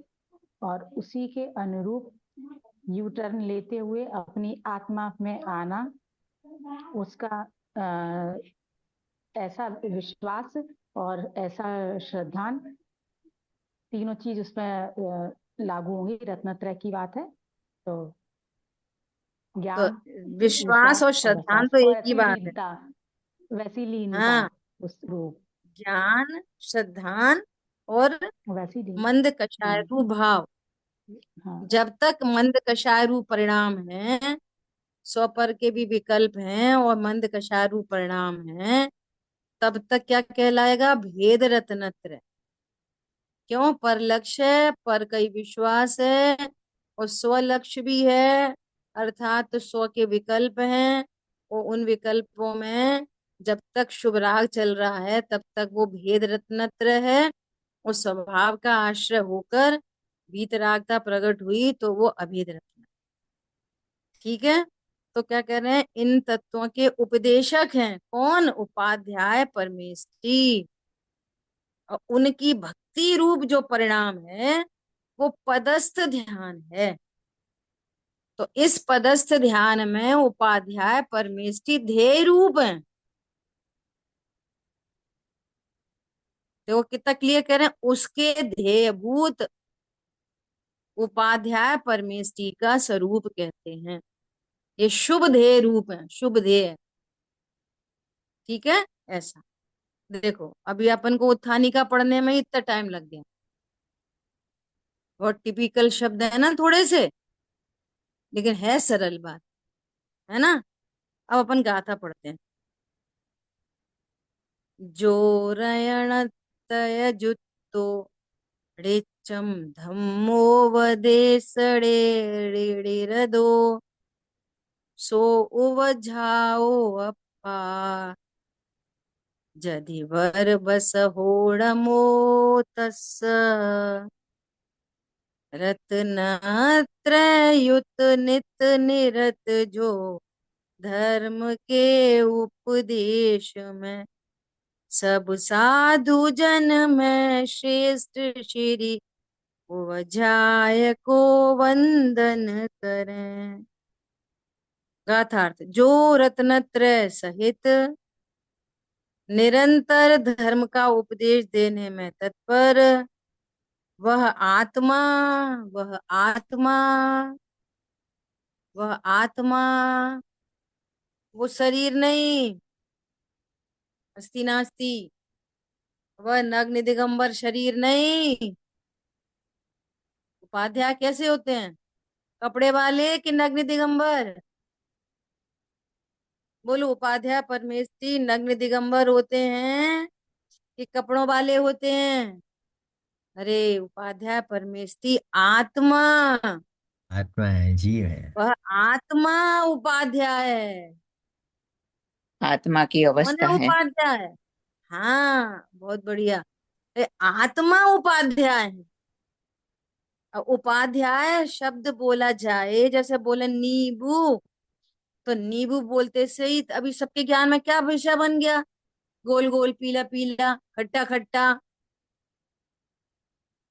Speaker 5: और उसी के अनुरूप यू टर्न लेते हुए अपनी आत्मा में आना, उसका ऐसा विश्वास और ऐसा श्रद्धान, तीनों चीज उसमें लागू होंगी। रत्नत्रय की बात है तो
Speaker 1: तो
Speaker 5: ज्ञान,
Speaker 1: विश्वास
Speaker 5: विश्वास
Speaker 1: और
Speaker 5: और
Speaker 1: श्रद्धान
Speaker 5: विश्वास,
Speaker 1: तो
Speaker 5: और
Speaker 1: एक ही
Speaker 5: ऐसी
Speaker 1: बात है।
Speaker 5: लीनता, वैसी लीनता,
Speaker 1: हाँ,
Speaker 5: उस रूप,
Speaker 1: ज्ञान, श्रद्धान और
Speaker 5: वैसी लीन।
Speaker 1: मंद
Speaker 5: हाँ
Speaker 1: कषायरु भाव।
Speaker 5: हाँ।
Speaker 1: जब तक मंद कषायरु परिणाम है, स्वपर के भी विकल्प हैं और मंद कषायरु परिणाम है, तब तक क्या कहलाएगा? भेद रत्नत्रय। क्यों? पर लक्ष्य है, पर कई विश्वास है, और स्व लक्ष्य भी है, अर्थात स्व के विकल्प हैं, और उन विकल्पों में जब तक शुभ राग चल रहा है तब तक वो भेद रत्नत्र है, उस स्वभाव का आश्रय होकर वीतरागता प्रकट हुई तो वो अभेद रत्न। ठीक है, तो क्या कह रहे हैं? इन तत्वों के उपदेशक हैं कौन? उपाध्याय परमेष्टि। और उनकी भक्ति रूप जो परिणाम है वो पदस्थ ध्यान है। तो इस पदस्थ ध्यान में उपाध्याय परमेष्टि ध्येय रूप है। देखो कितना क्लियर कह रहे हैं, उसके ध्येयभूत उपाध्याय परमेष्टि का स्वरूप कहते हैं। ये शुभ ध्येय रूप है, शुभ ध्येय। ठीक है, ऐसा देखो अभी अपन को उत्थानिका पढ़ने में ही इतना टाइम लग गया। बहुत टिपिकल शब्द है ना थोड़े से, लेकिन है सरल बात, है ना। अब अपन गाथा पढ़ते हैं। जोरयण तय जुत्तो ऋचम धम्मो वदेसड़े ऋणिरदो सो उवझाओ अप्पा जदि वर बस होड़मो तस्स रत्नत्रयुत नित निरत जो धर्म के उपदेश में सब साधु जन में श्रेष्ठ श्री उवझाय को वंदन करें। गाथार्थ, जो रत्नत्रय सहित निरंतर धर्म का उपदेश देने में तत्पर, वह आत्मा वह आत्मा वह आत्मा वो शरीर नहीं, अस्ति नास्ति। वह नग्न दिगंबर शरीर नहीं। उपाध्याय कैसे होते हैं? कपड़े वाले कि नग्न दिगंबर? बोलो, उपाध्याय परमेष्टि नग्न दिगंबर होते हैं कि कपड़ों वाले होते हैं? अरे उपाध्याय परमेष्टि आत्मा,
Speaker 3: आत्मा है, जीव है।
Speaker 1: वह आत्मा उपाध्याय है।
Speaker 6: आत्मा की
Speaker 1: कौन
Speaker 6: अवस्था
Speaker 1: है
Speaker 6: है।
Speaker 1: उपाध्याय? हाँ, बहुत बढ़िया। आत्मा उपाध्याय है। अब उपाध्याय शब्द बोला जाए, जैसे बोले नींबू, तो नींबू बोलते से ही अभी सबके ज्ञान में क्या विषय बन गया? गोल गोल, पीला पीला, खट्टा खट्टा,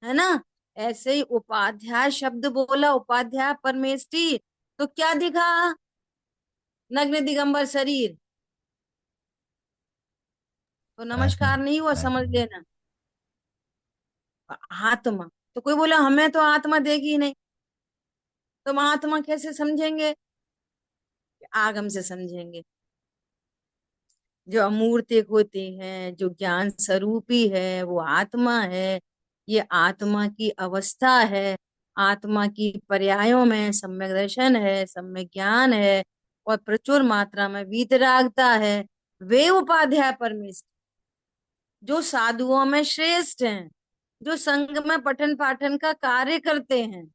Speaker 1: है ना। ऐसे ही उपाध्याय शब्द बोला, उपाध्याय परमेष्टि, तो क्या दिखा? नग्न दिगंबर शरीर। तो
Speaker 3: आत्मा,
Speaker 1: नमस्कार नहीं हुआ, समझ
Speaker 3: आत्मा।
Speaker 1: लेना। आत्मा, तो कोई बोला हमें तो आत्मा देगी ही नहीं, तो हम आत्मा कैसे समझेंगे? आगम से समझेंगे। जो अमूर्तिक होते हैं, जो ज्ञान स्वरूपी है, वो आत्मा है। ये आत्मा की अवस्था है। आत्मा की पर्यायों में सम्यक दर्शन है, सम्यक ज्ञान है, और प्रचुर मात्रा में वीतरागता है। वे उपाध्याय परमेष्ठि जो साधुओं में श्रेष्ठ हैं, जो संघ में पठन पाठन का कार्य करते हैं।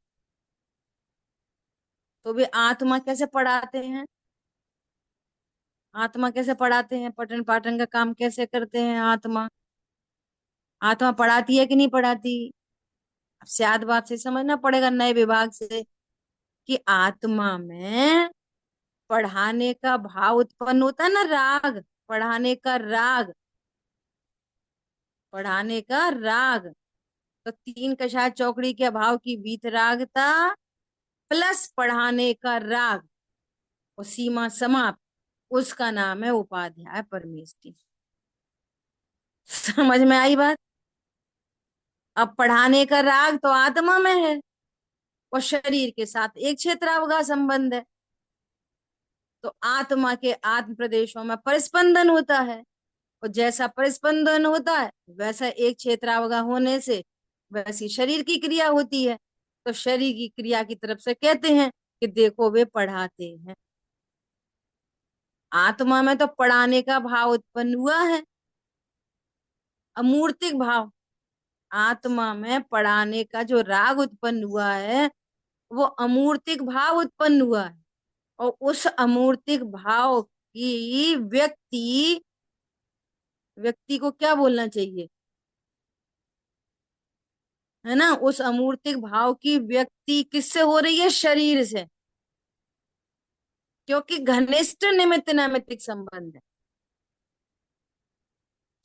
Speaker 1: तो वे आत्मा कैसे पढ़ाते हैं? आत्मा कैसे पढ़ाते हैं? पठन पाठन का काम कैसे करते हैं? आत्मा आत्मा पढ़ाती है कि नहीं पढ़ाती? अब सियाद बात से समझना पड़ेगा नए विभाग से, कि आत्मा में पढ़ाने का भाव उत्पन्न होता है ना, राग, पढ़ाने का राग, पढ़ाने का राग। तो तीन कषाय चौकड़ी के अभाव की वीतरागता प्लस पढ़ाने का राग और सीमा समाप्त, उसका नाम है उपाध्याय परमेष्टि। समझ में आई बात? अब पढ़ाने का राग तो आत्मा में है और शरीर के साथ एक क्षेत्रावगा संबंध है। तो आत्मा के आत्म प्रदेशों में परिस्पंदन होता है, और जैसा परिस्पंदन होता है वैसा एक क्षेत्रावगा होने से वैसी शरीर की क्रिया होती है। तो शरीर की क्रिया की तरफ से कहते हैं कि देखो वे पढ़ाते हैं। आत्मा में तो पढ़ाने का भाव उत्पन्न हुआ है, अमूर्तिक भाव। आत्मा में पढ़ाने का जो राग उत्पन्न हुआ है वो अमूर्तिक भाव उत्पन्न हुआ है, और उस अमूर्तिक भाव की व्यक्ति, व्यक्ति को क्या बोलना चाहिए, है ना, उस अमूर्तिक भाव की व्यक्ति किससे हो रही है? शरीर से, क्योंकि घनिष्ठ निमित्त नैमित्तिक संबंध है।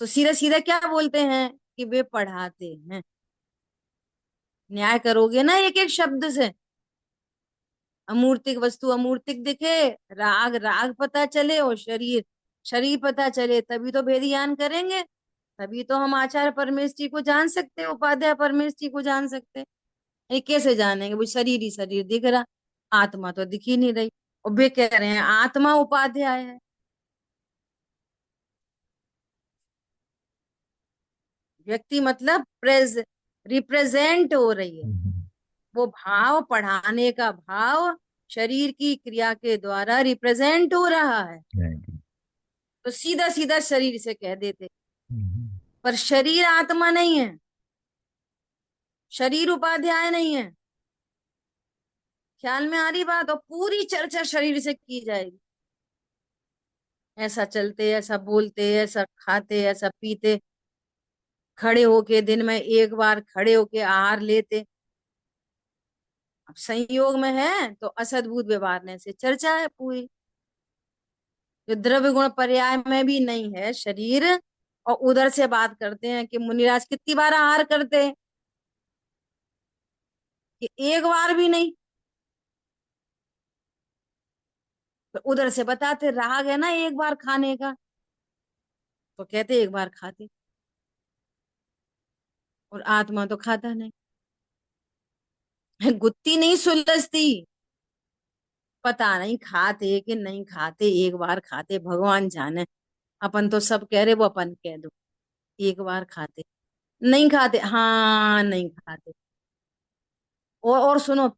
Speaker 1: तो सीधा सीधा क्या बोलते हैं कि वे पढ़ाते हैं। न्याय करोगे ना एक एक शब्द से, अमूर्तिक वस्तु अमूर्तिक दिखे, राग राग पता चले, और शरीर शरीर पता चले, तभी तो भेद ज्ञान करेंगे, तभी तो हम आचार्य परमेष्ठी को जान सकते हैं, उपाध्याय परमेष्ठी को जान सकते हैं। ये कैसे जानेंगे? वो शरीर ही शरीर दिख रहा, आत्मा तो दिख ही नहीं रही, और वे कह रहे हैं आत्मा उपाध्याय है। व्यक्ति मतलब रिप्रेजेंट हो रही है, वो भाव, पढ़ाने का भाव शरीर की क्रिया के द्वारा रिप्रेजेंट हो रहा है, तो सीधा सीधा शरीर से कह देते, पर शरीर आत्मा नहीं है, शरीर उपाध्याय नहीं है। ख्याल में आ रही बात? और पूरी चर्चा शरीर से की जाएगी, ऐसा चलते, ऐसा बोलते, ऐसा खाते, ऐसा पीते, खड़े होके दिन में एक बार खड़े होके आहार लेते। अब संयोग में है तो असद्भुत व्यवहार से चर्चा है पूरी। जो द्रव्य गुण पर्याय में भी नहीं है शरीर, और उधर से बात करते हैं कि मुनिराज कितनी बार आहार करते हैं, कि एक बार भी नहीं। तो उधर से बताते राग है ना एक बार खाने का, तो कहते एक बार खाते, और आत्मा तो खाता नहीं। गुत्ती नहीं सुलझती, पता नहीं खाते कि नहीं खाते, एक बार खाते भगवान जाने। अपन तो सब कह रहे, वो अपन कह दो एक बार खाते, नहीं खाते, हाँ नहीं खाते। और सुनो,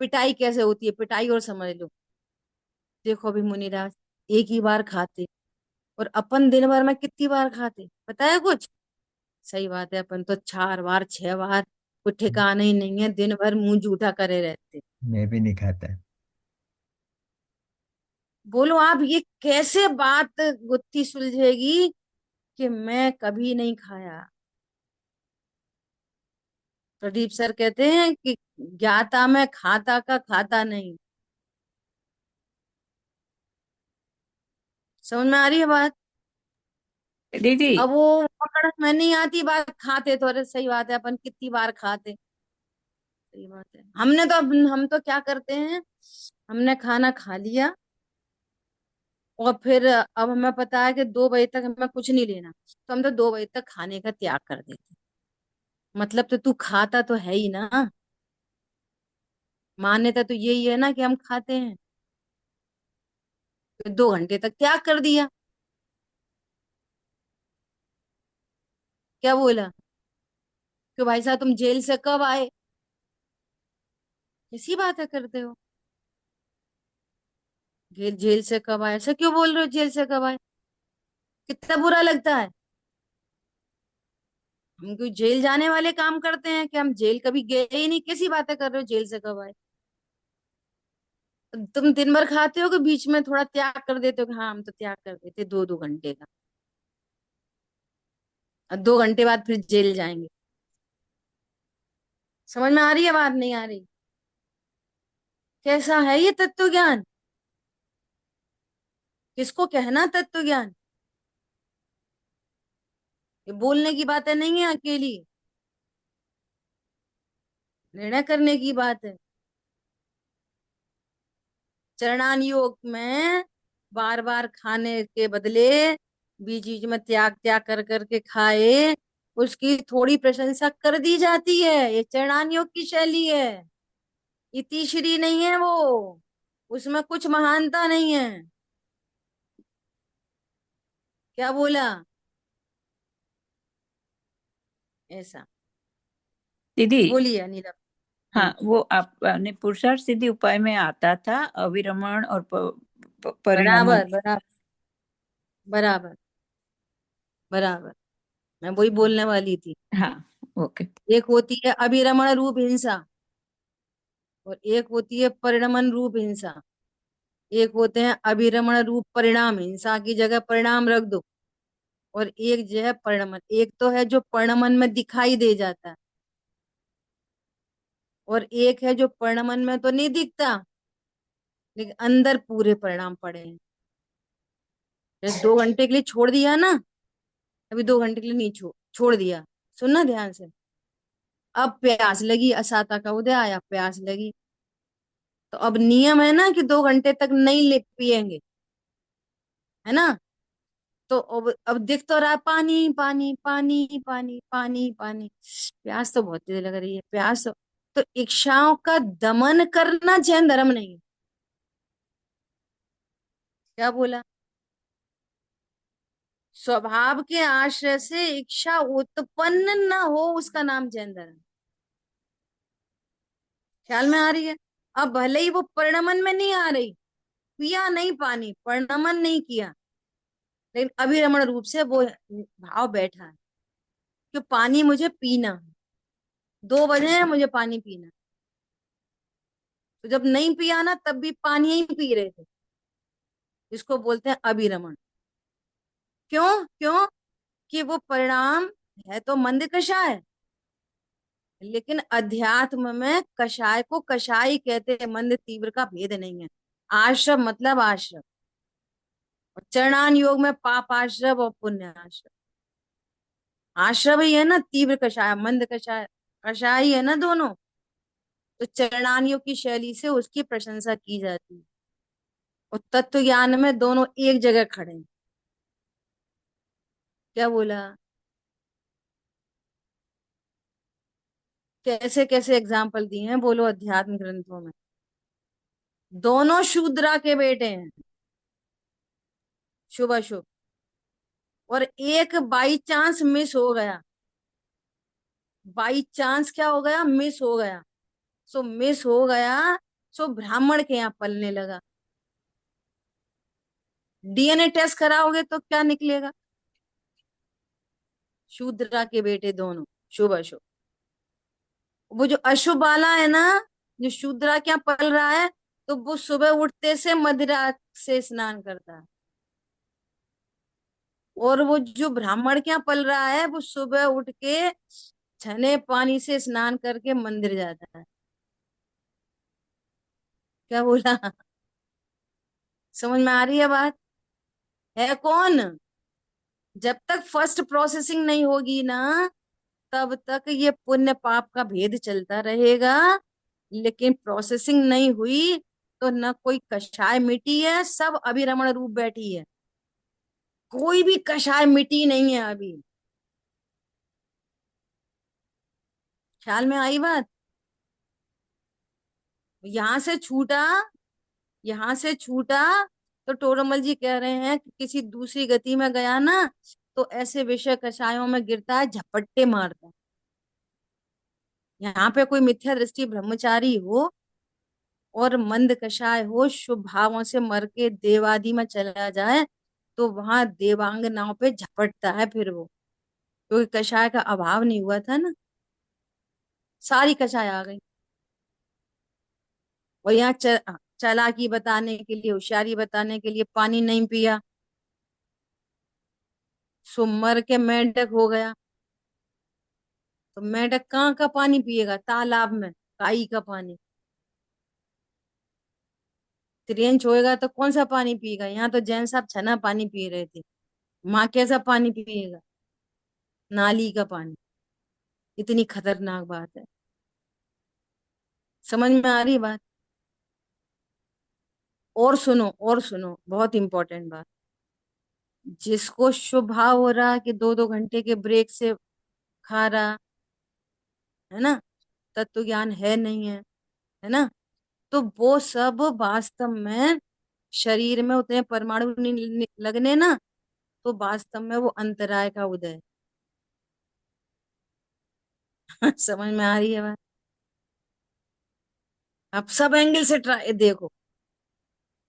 Speaker 1: पिटाई कैसे होती है, पिटाई और समझ लो। देखो अभी मुनिराज एक ही बार खाते, और अपन दिन भर में कितनी बार खाते पता है कुछ? सही बात है, अपन तो 4 बार 6 बार, कोई ठिकाना ही नहीं है, दिन भर मुंह जूठा करे रहते।
Speaker 3: मैं भी नहीं खाता।
Speaker 1: बोलो आप ये कैसे बात गुत्थी सुलझेगी कि मैं कभी नहीं खाया? प्रदीप सर कहते हैं कि ज्ञाता में खाता का खाता नहीं। समझ में आ रही है बात?
Speaker 6: दीदी।
Speaker 1: अब वो पकड़ में नहीं आती बात, खाते तो, अरे सही बात है, अपन कितनी बार खाते, सही बात है। हमने तो अब हम तो क्या करते हैं, हमने खाना खा लिया, और फिर अब हमें पता है कि 2 बजे तक हमें कुछ नहीं लेना, तो हम तो 2 बजे तक खाने का त्याग कर देते। मतलब तो तू खाता तो है ही ना, मान्यता तो यही है ना कि हम खाते हैं, तो 2 घंटे तक त्याग कर दिया। क्या बोला कि भाई साहब तुम जेल से कब आए? कैसी बातें करते हो, जेल से कब आए, ऐसा क्यों बोल रहे हो, जेल से कब आए? कितना बुरा लगता है। हम कोई जेल जाने वाले काम करते हैं कि हम जेल कभी गए ही नहीं? कैसी बातें कर रहे हो, जेल से कब आए? तुम दिन भर खाते हो कि बीच में थोड़ा त्याग कर देते हो कि हाँ हम तो त्याग कर देते 2-2 घंटे का, और 2 घंटे बाद फिर जेल जाएंगे? समझ में आ रही है बात, नहीं आ रही? कैसा है ये तत्व ज्ञान? किसको कहना तत्व ज्ञान? ये बोलने की बातें नहीं है अकेली, निर्णय करने की बात है। चरणान योग में बार बार खाने के बदले बीच बीच में त्याग त्याग कर करके खाए, उसकी थोड़ी प्रशंसा कर दी जाती है। ये चरणान योग की शैली है, इतिश्री नहीं है वो, उसमें कुछ महानता नहीं है। क्या बोला? ऐसा
Speaker 6: दीदी।
Speaker 1: बोलिए अनिला।
Speaker 6: हाँ, वो आपने पुरुषार्थ सिद्धि उपाय में आता था अविरमण और परिणमन।
Speaker 1: बराबर बराबर बराबर बराबर, मैं वही बोलने वाली थी।
Speaker 6: हाँ, ओके।
Speaker 1: एक होती है अभिरमण रूप हिंसा, और एक होती है परिणमन रूप हिंसा। एक होते हैं अभिरमण रूप परिणाम, हिंसा की जगह परिणाम रख दो। और एक जो है परिणमन, एक तो है जो परिणमन में दिखाई दे जाता है, और एक है जो परिणमन में तो नहीं दिखता लेकिन अंदर पूरे परिणाम पड़े हैं। जैसे 2 घंटे के लिए छोड़ दिया ना, अभी 2 घंटे के लिए नहीं छोड़ दिया, सुनना ध्यान से। अब प्यास लगी, असाता का उदय आया, प्यास लगी, तो अब नियम है ना कि 2 घंटे तक नहीं ले पिएंगे, है ना। तो अब दिख तो रहा है पानी पानी पानी पानी पानी पानी, प्यास तो बहुत तेज लग रही है, प्यास तो इच्छाओं का दमन करना जैन धर्म नहीं है। क्या बोला? स्वभाव के आश्रय से इच्छा उत्पन्न न हो, उसका नाम जैन धर्म। ख्याल में आ रही है? अब भले ही वो परिणमन में नहीं आ रही, पिया नहीं पानी, परिणमन नहीं किया, लेकिन अभिरमण रूप से वो भाव बैठा है कि पानी मुझे पीना है, 2 बजे हैं मुझे पानी पीना है। तो जब नहीं पिया ना तब भी पानी ही पी रहे थे, इसको बोलते हैं अभिरमण। क्यों? क्यों कि वो परिणाम है तो मंद कषाय, लेकिन अध्यात्म में कषाय को कषाय ही कहते हैं, मंद तीव्र का भेद नहीं है। आश्रम मतलब आश्रम, और चरणान योग में पाप आश्रम और पुण्य आश्रम। आश्रम ही है ना तीव्र कषाय मंद कषाय, कषाय ही है ना दोनों। तो चरणान योग की शैली से उसकी प्रशंसा की जाती है, और तत्व ज्ञान में दोनों एक जगह खड़े हैं। क्या बोला? कैसे कैसे एग्जाम्पल दिए हैं बोलो अध्यात्म ग्रंथों में। दोनों शूद्रा के बेटे हैं, शुभ अशुभ, और एक बाई चांस मिस हो गया। बाई चांस क्या हो गया? मिस हो गया। सो मिस हो गया, सो ब्राह्मण के यहाँ पलने लगा। डीएनए टेस्ट कराओगे तो क्या निकलेगा? शूद्रा के बेटे दोनों, शुभ अशुभ। वो जो अशुभ वाला है ना, जो शूद्रा क्या पल रहा है, तो वो सुबह उठते से मदिरा से स्नान करता है, और वो जो ब्राह्मण क्या पल रहा है वो सुबह उठ के छने पानी से स्नान करके मंदिर जाता है। क्या बोला? समझ में आ रही है बात? है कौन? जब तक फर्स्ट प्रोसेसिंग नहीं होगी ना तब तक ये पुण्य पाप का भेद चलता रहेगा, लेकिन प्रोसेसिंग नहीं हुई तो न कोई कषाय मिटी है, सब अभिरमण रूप बैठी है। कोई भी कषाय मिटी नहीं है अभी। ख्याल में आई बात? यहां से छूटा, यहां से छूटा, तो टोरमल जी कह रहे हैं कि किसी दूसरी गति में गया ना तो ऐसे विषय कषायों में गिरता है, झपट्टे मारता है। यहाँ पे कोई मिथ्या दृष्टि ब्रह्मचारी हो और मंद कषाय हो, शुभ भावों से मर के देवादि में चला जाए तो वहां देवांगनाओं पे झपटता है फिर वो, क्योंकि कषाय का अभाव नहीं हुआ था ना, सारी कषाय आ गई। और यहाँ चालाकी बताने के लिए, होशियारी बताने के लिए पानी नहीं पिया, सो मर के मेंढक हो गया। तो मेंढक कहाँ का पानी पिएगा? तालाब में काई का पानी। त्रियंच होएगा तो कौन सा पानी पिएगा? यहाँ तो जैन साहब छना पानी पी रहे थे, माँ कैसा पानी पिएगा? नाली का पानी। इतनी खतरनाक बात है। समझ में आ रही बात? और सुनो, और सुनो, बहुत इंपॉर्टेंट बात। जिसको शुभ भाव हो रहा कि 2-2 घंटे के ब्रेक से खा रहा है ना, तत्व ज्ञान है नहीं है ना, तो वो सब वास्तव में शरीर में उतने परमाणु नहीं लगने ना, तो वास्तव में वो अंतराय का उदय है। समझ में आ रही है बात? आप सब एंगल से ट्राई देखो,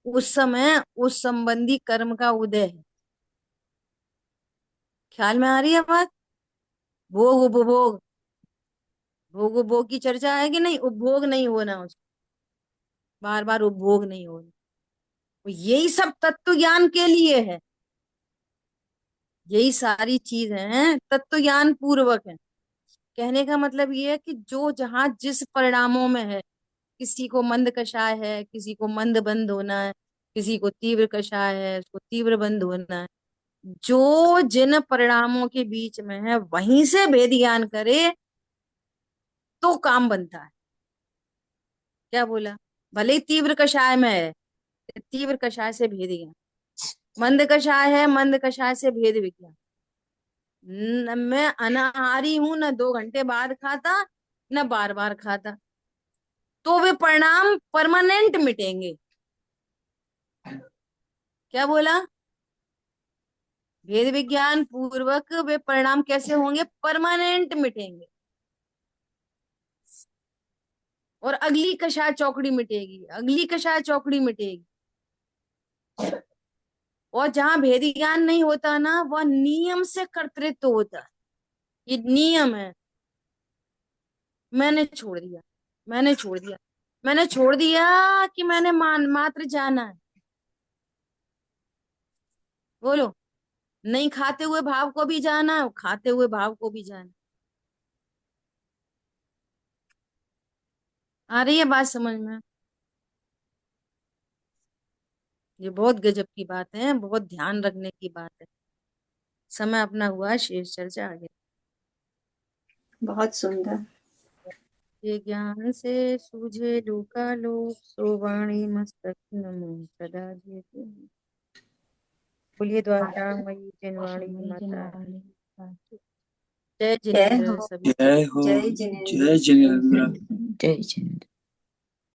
Speaker 1: उस समय उस संबंधी कर्म का उदय है। ख्याल में आ रही है बात? भोग उपभोग, भोग उपभोग की चर्चा है कि नहीं, उपभोग नहीं होना उसको, बार बार उपभोग नहीं होना। तो यही सब तत्व ज्ञान के लिए है, यही सारी चीज है तत्व ज्ञान पूर्वक है। कहने का मतलब ये है कि जो जहां जिस परिणामों में है, किसी को मंद कषाय है, किसी को मंद बंद होना है, किसी को तीव्र कषाय है, उसको तीव्र बंद होना है, जो जिन परिणामों के बीच में है वहीं से भेद ज्ञान करे तो काम बनता है। क्या बोला? भले ही तीव्र कषाय में है, तीव्र कषाय से भेद ज्ञान, मंद कषाय है, मंद कषाय से भेद विज्ञान। मैं अनाहारी हूं, न 2 घंटे बाद खाता, न बार बार खाता, तो वे परिणाम परमानेंट मिटेंगे। क्या बोला? भेद विज्ञान पूर्वक वे परिणाम कैसे होंगे? परमानेंट मिटेंगे। और अगली कषाय चौकड़ी मिटेगी, अगली कषाय चौकड़ी मिटेगी। और जहां भेद ज्ञान नहीं होता ना, वह नियम से कर्तृत्व होता है। ये नियम है, मैंने छोड़ दिया, मैंने छोड़ दिया, मैंने छोड़ दिया कि मैंने मात्र जाना है। बोलो, नहीं खाते हुए भाव को भी जाना है, खाते हुए भाव को भी जाना। आ रही है बात समझ में? ये बहुत गजब की बात है, बहुत ध्यान रखने की बात है। समय अपना हुआ है, शेष चर्चा आगे।
Speaker 7: बहुत सुंदर।
Speaker 1: ये ज्ञान से सूझे लोका लोक, सो वाणी मस्तक नमो सदा जेते। बोलिए द्वारका मई जिनवाणी माता। जय
Speaker 7: जय
Speaker 1: जिनेन्द्र
Speaker 7: हो।
Speaker 1: सभी।
Speaker 7: जय जिनेन्द्र।
Speaker 6: जय जिनेन्द्र।